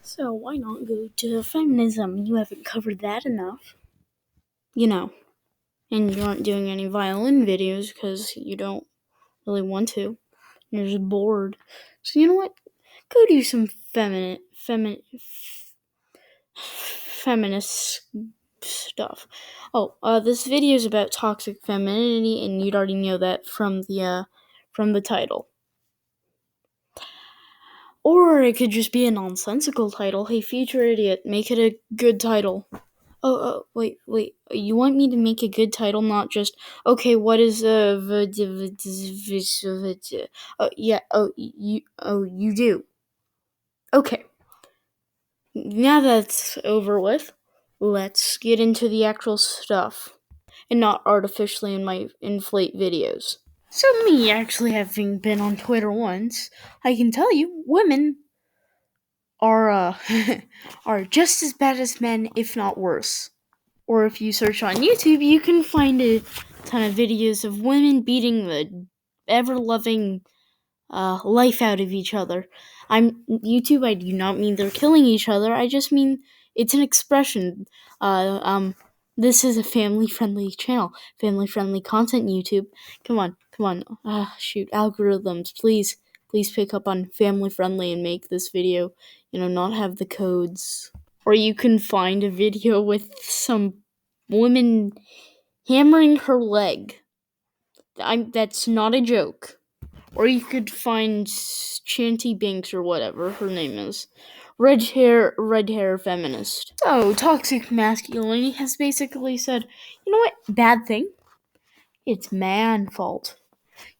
So why not go to feminism? You haven't covered that enough. And you aren't doing any violin videos because you don't really want to. You're just bored. So you know what? Go do some feminist stuff. This video is about toxic femininity, and you'd already know that from the title. Or it could just be a nonsensical title. Hey, future idiot, make it a good title. Wait. You want me to make a good title, not just, okay, what is you do. Okay. Now that's over with, let's get into the actual stuff and not artificially inflate videos. So me actually having been on Twitter once, I can tell you women are are just as bad as men, if not worse. Or if you search on YouTube, you can find a ton of videos of women beating the ever-loving life out of each other. YouTube. I do not mean they're killing each other. I just mean it's an expression. This is a family-friendly channel, family-friendly content. YouTube. Come on. Shoot, algorithms, please pick up on family-friendly and make this video, not have the codes. Or you can find a video with some woman hammering her leg. That's not a joke. Or you could find Chanty Banks or whatever her name is. Red hair feminist. So, toxic masculinity has basically said, you know what? Bad thing. It's man fault.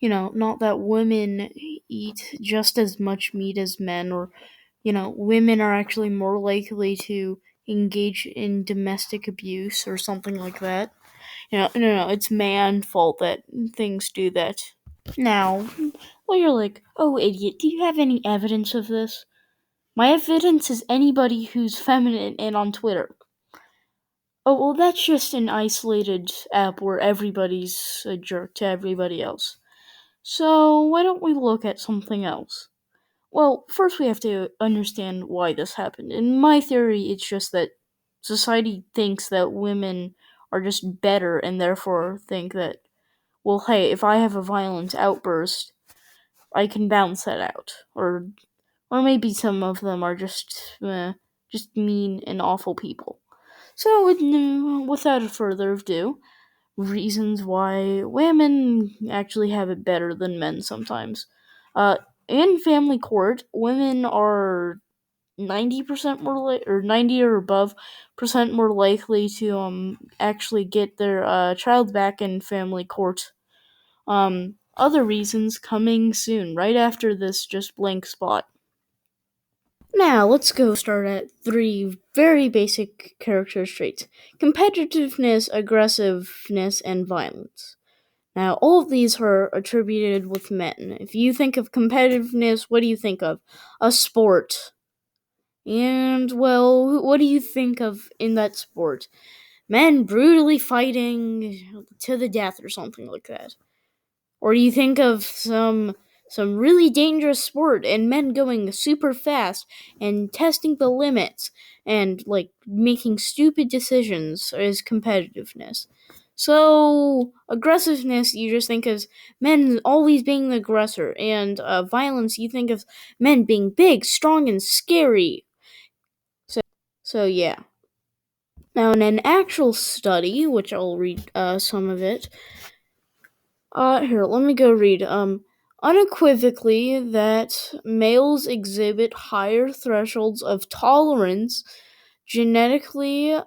Not that women eat just as much meat as men, or women are actually more likely to engage in domestic abuse or something like that. No, it's man fault that things do that. Now, you're like, oh, idiot, do you have any evidence of this? My evidence is anybody who's feminine and on Twitter. Oh, well, that's just an isolated app where everybody's a jerk to everybody else. So, why don't we look at something else? Well, first we have to understand why this happened. In my theory, it's just that society thinks that women are just better and therefore think that, well, hey, if I have a violent outburst, I can balance that out. Or maybe some of them are just mean and awful people. So, without further ado, reasons why women actually have it better than men sometimes. In family court, women are 90% or 90 or above percent more likely to actually get their child back in family court. Other reasons coming soon, right after this just blank spot. Now, let's go start at 3 very basic character traits: competitiveness, aggressiveness, and violence. Now, all of these are attributed with men. If you think of competitiveness, what do you think of? A sport. And, well, what do you think of in that sport? Men brutally fighting to the death or something like that. Or do you think of some really dangerous sport and men going super fast and testing the limits and making stupid decisions as competitiveness? So aggressiveness, you just think of men always being the aggressor, and violence, you think of men being big, strong, and scary. So yeah. Now, in an actual study, which I'll read some of it. Here, let me go read. Unequivocally that males exhibit higher thresholds of tolerance, genetically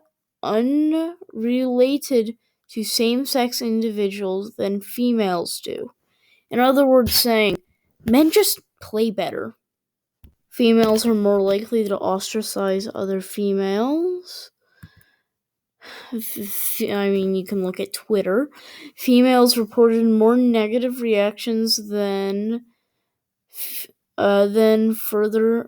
unrelated to same-sex individuals, than females do. In other words, saying, men just play better. Females are more likely to ostracize other females. I mean, you can look at Twitter. Females reported more negative reactions than further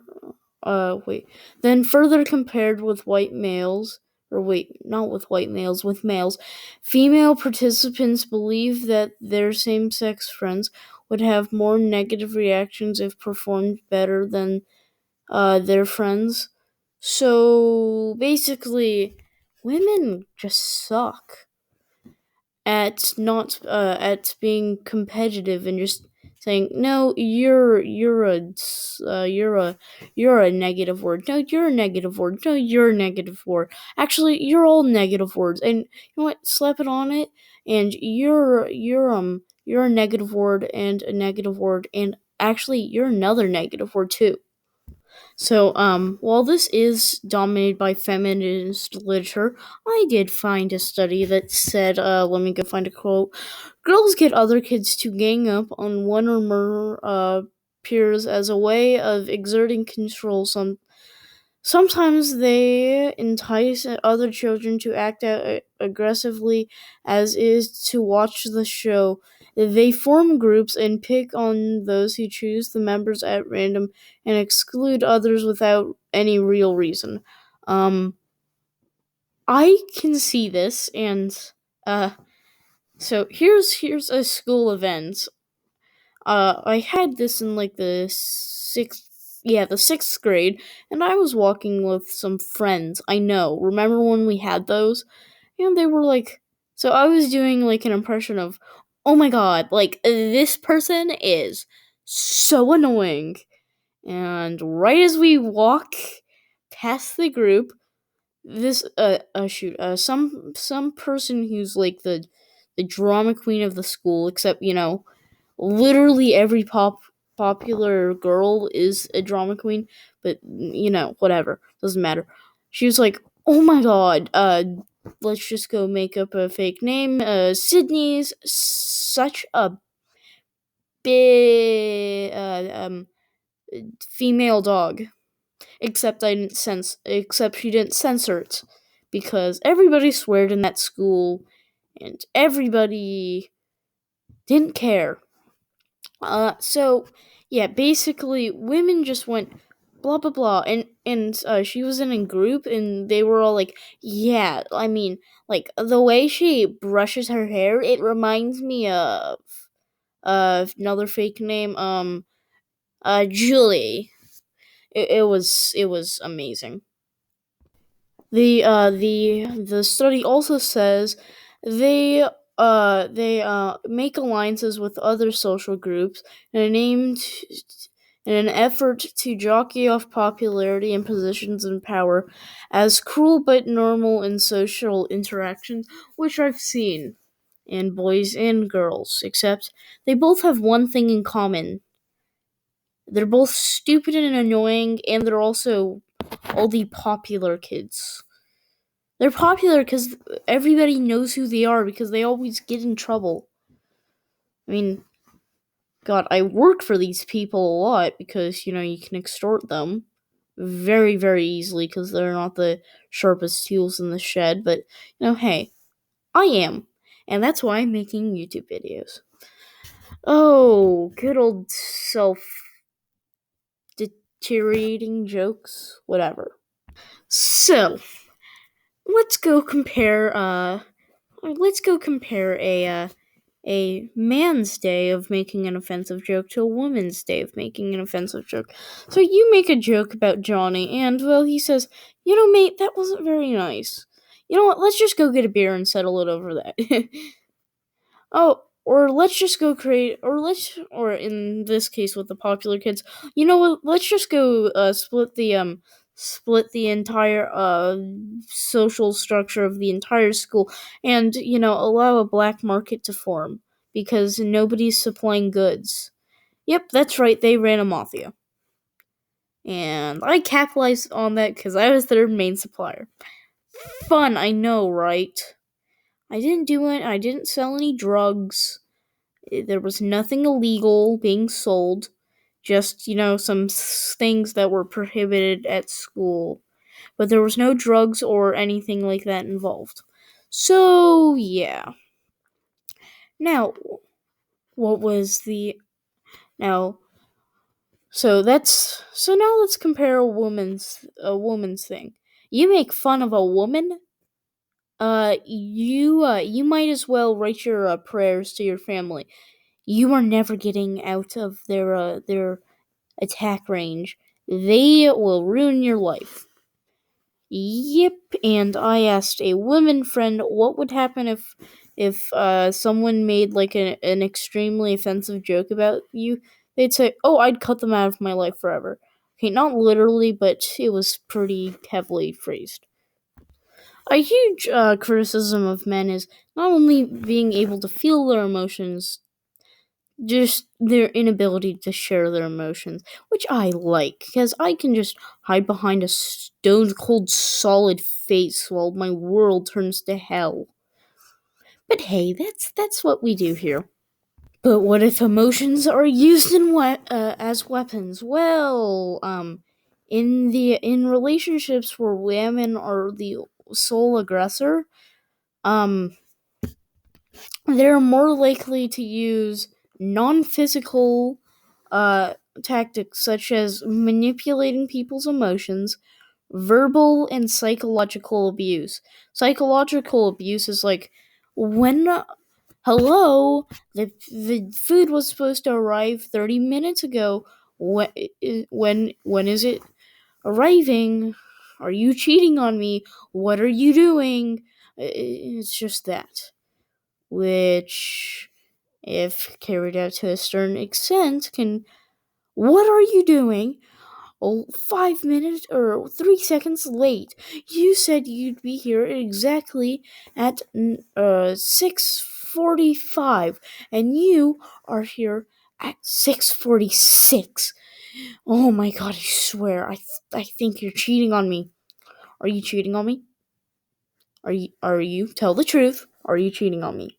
compared with white males. Not with white males, with males. Female participants believe that their same-sex friends would have more negative reactions if performed better than their friends. So basically, women just suck at not at being competitive and just saying no. You're a negative word. No, you're a negative word. No, you're a negative word. Actually, you're all negative words. And you know what? Slap it on it. And you're a negative word and a negative word, and actually you're another negative word too. So, while this is dominated by feminist literature, I did find a study that said, let me go find a quote. Girls get other kids to gang up on one or more peers as a way of exerting control. Sometimes they entice other children to act out aggressively, as is to watch the show. They form groups and pick on those who choose the members at random and exclude others without any real reason. Um, I can see this, and uh, so here's a school event. I had this in like the sixth grade, and I was walking with some friends. I know. Remember when we had those? And they were like, so I was doing like an impression of, oh my god, like this person is so annoying. And right as we walk past the group, this some person who's like the drama queen of the school, except literally every popular girl is a drama queen, but whatever, doesn't matter. She was like, "Oh my god, let's just go make up a fake name. Sydney's such a big female dog." Except she didn't censor it because everybody sweared in that school and everybody didn't care. So yeah, basically, women just went blah blah blah, and she was in a group, and they were all like, "Yeah, I mean, like the way she brushes her hair, it reminds me of another fake name, Julie." It was amazing. The study also says they make alliances with other social groups in in an effort to jockey off popularity and positions in power as cruel but normal in social interactions, which I've seen in boys and girls, except they both have one thing in common. They're both stupid and annoying, and they're also all the popular kids. They're popular because everybody knows who they are because they always get in trouble. I mean, God, I work for these people a lot because, you can extort them very, very easily because they're not the sharpest tools in the shed. But, hey, I am. And that's why I'm making YouTube videos. Oh, good old self deteriorating jokes. Whatever. So, let's go compare, a man's day of making an offensive joke to a woman's day of making an offensive joke. So you make a joke about Johnny, and, well, he says, mate, that wasn't very nice. You know what, let's just go get a beer and settle it over that. Oh, or let's just go create, or in this case with the popular kids, you know what, let's just go, split the entire, social structure of the entire school and, allow a black market to form because nobody's supplying goods. Yep, that's right, they ran a mafia. And I capitalized on that because I was their main supplier. Fun, I know, right? I didn't do it, I didn't sell any drugs. There was nothing illegal being sold, just, some things that were prohibited at school. But there was no drugs or anything like that involved. So, yeah. Now, what was the. Now. So now let's compare a woman's thing. You make fun of a woman, you might as well write your prayers to your family. You are never getting out of their attack range. They will ruin your life. Yep, and I asked a woman friend what would happen if someone made like an extremely offensive joke about you. They'd say, "Oh, I'd cut them out of my life forever." Okay, not literally, but it was pretty heavily phrased. A huge criticism of men is not only being able to feel their emotions, just their inability to share their emotions, which I like, because I can just hide behind a stone cold solid face while my world turns to hell. But hey, that's what we do here. But what if emotions are used as weapons? Well, in relationships where women are the sole aggressor, um, they're more likely to use non-physical uh, tactics such as manipulating people's emotions, verbal and psychological abuse. Psychological abuse is like when hello, the food was supposed to arrive 30 minutes ago. When is it arriving? Are you cheating on me? What are you doing? It's just that, which, if carried out to a certain extent, can. What are you doing? Oh, 5 minutes or 3 seconds late. You said you'd be here exactly at 6:45, and you are here at 6:46. Oh my god! I swear, I think you're cheating on me. Are you cheating on me? Are you? Tell the truth. Are you cheating on me?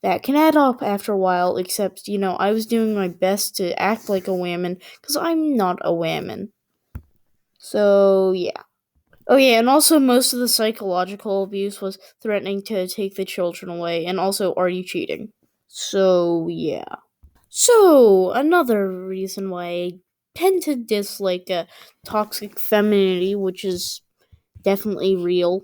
That can add up after a while, except, I was doing my best to act like a woman, because I'm not a woman. So, yeah. Oh, yeah, and also most of the psychological abuse was threatening to take the children away, and also, are you cheating? So, yeah. So, another reason why I tend to dislike toxic femininity, which is definitely real.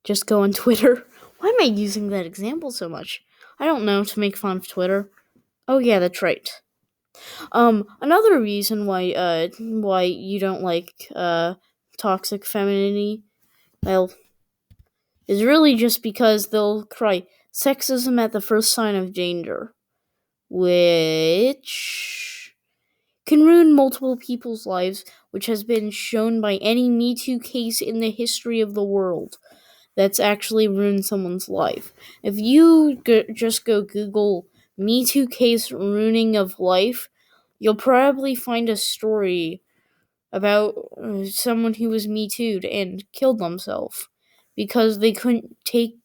Just go on Twitter. Why am I using that example so much? I don't know, to make fun of Twitter. Oh yeah, that's right. Another reason why you don't like toxic femininity, well, is really just because they'll cry sexism at the first sign of danger, which can ruin multiple people's lives, which has been shown by any Me Too case in the history of the world that's actually ruined someone's life. If you just go Google Me Too case ruining of life, you'll probably find a story about someone who was Me Too'd and killed themselves because they couldn't take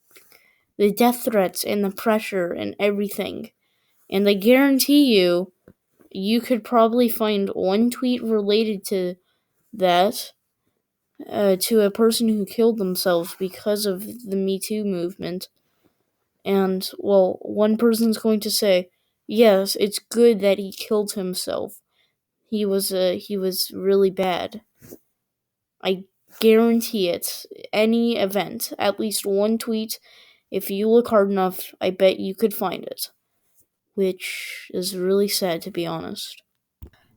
the death threats and the pressure and everything. And I guarantee you, you could probably find one tweet related to that, to a person who killed themselves because of the Me Too movement. And, well, one person's going to say, yes, it's good that he killed himself. He was really bad. I guarantee it. Any event, at least one tweet, if you look hard enough, I bet you could find it. Which is really sad, to be honest.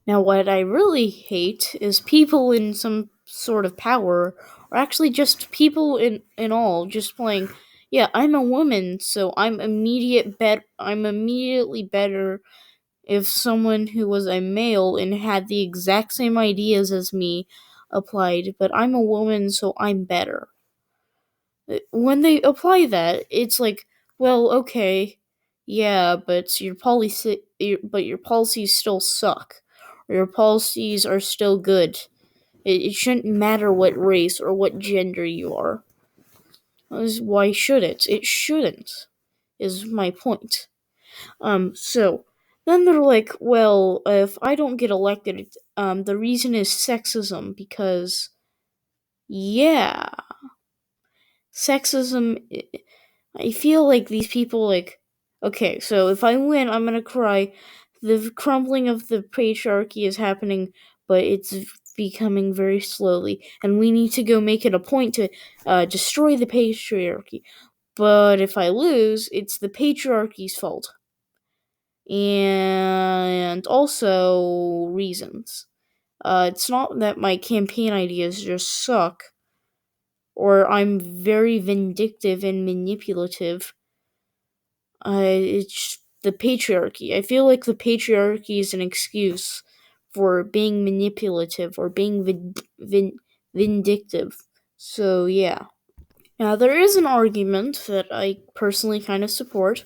Now, what I really hate is people in some sort of power, or actually just people in all, just playing, yeah, I'm a woman, so I'm immediately better if someone who was a male and had the exact same ideas as me applied, but I'm a woman, so I'm better. When they apply that, it's like, well, okay, yeah, but your policies still suck, or your policies are still good. It shouldn't matter what race or what gender you are. Why should it? It shouldn't. Is my point. So then they're like, well, if I don't get elected, the reason is sexism because, yeah, sexism. I feel like these people, like, okay, so if I win, I'm gonna cry. The crumbling of the patriarchy is happening, but it's becoming very slowly, and we need to go make it a point to destroy the patriarchy. But if I lose, it's the patriarchy's fault. And also reasons. It's not that my campaign ideas just suck, or I'm very vindictive and manipulative. It's the patriarchy. I feel like the patriarchy is an excuse for being manipulative or being vindictive. So, yeah. Now, there is an argument that I personally kind of support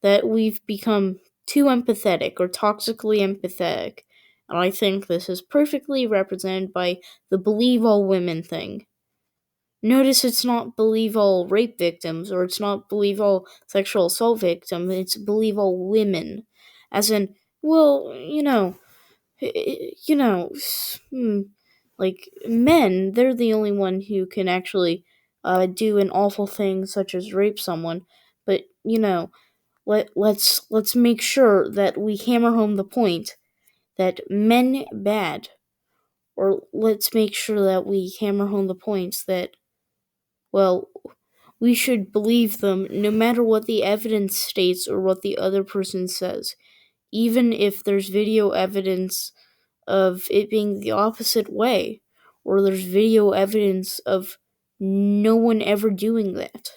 that we've become too empathetic or toxically empathetic. And I think this is perfectly represented by the believe all women thing. Notice it's not believe all rape victims or it's not believe all sexual assault victims, it's believe all women. As in, well, you know, like men, they're the only one who can actually do an awful thing such as rape someone. But let's make sure that we hammer home the point that men bad, or let's make sure that we hammer home the points that, well, we should believe them no matter what the evidence states or what the other person says, even if there's video evidence of it being the opposite way, or there's video evidence of no one ever doing that,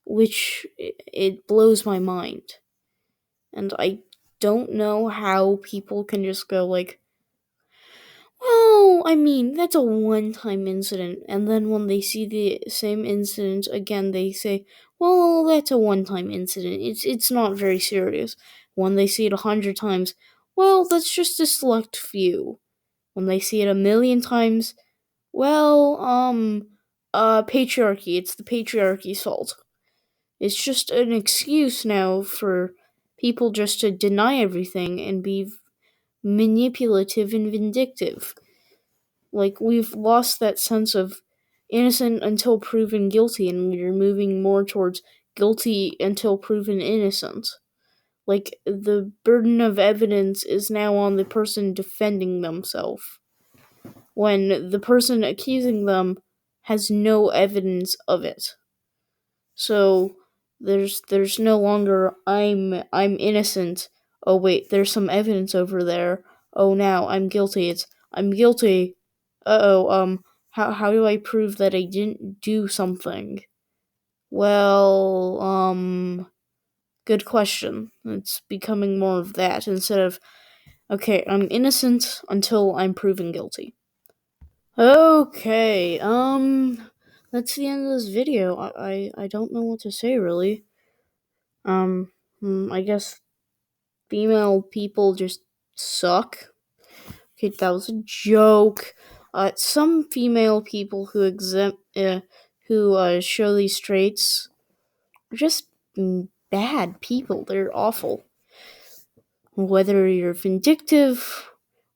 which it blows my mind. And I don't know how people can just go like, well, I mean, that's a one-time incident, and then when they see the same incident again, they say, well, that's a one-time incident, it's not very serious. When they see it 100 times, well, that's just a select few. When they see it a million times, well, patriarchy, it's the patriarchy's fault. It's just an excuse now for people just to deny everything and be manipulative and vindictive. Like, we've lost that sense of innocent until proven guilty, and we're moving more towards guilty until proven innocent. Like, the burden of evidence is now on the person defending themselves, when the person accusing them has no evidence of it. So there's no longer I'm innocent. Oh wait, there's some evidence over there. Oh, now I'm guilty. It's I'm guilty. Uh-oh, how do I prove that I didn't do something? Well, good question. It's becoming more of that instead of, okay, I'm innocent until I'm proven guilty. Okay, that's the end of this video. I don't know what to say really. I guess female people just suck. Okay, that was a joke. Some female people who show these traits are just bad people. They're awful. Whether you're vindictive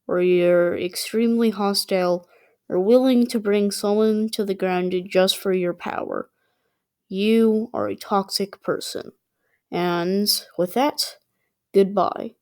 or you're extremely hostile or willing to bring someone to the ground just for your power, you are a toxic person. And with that, goodbye.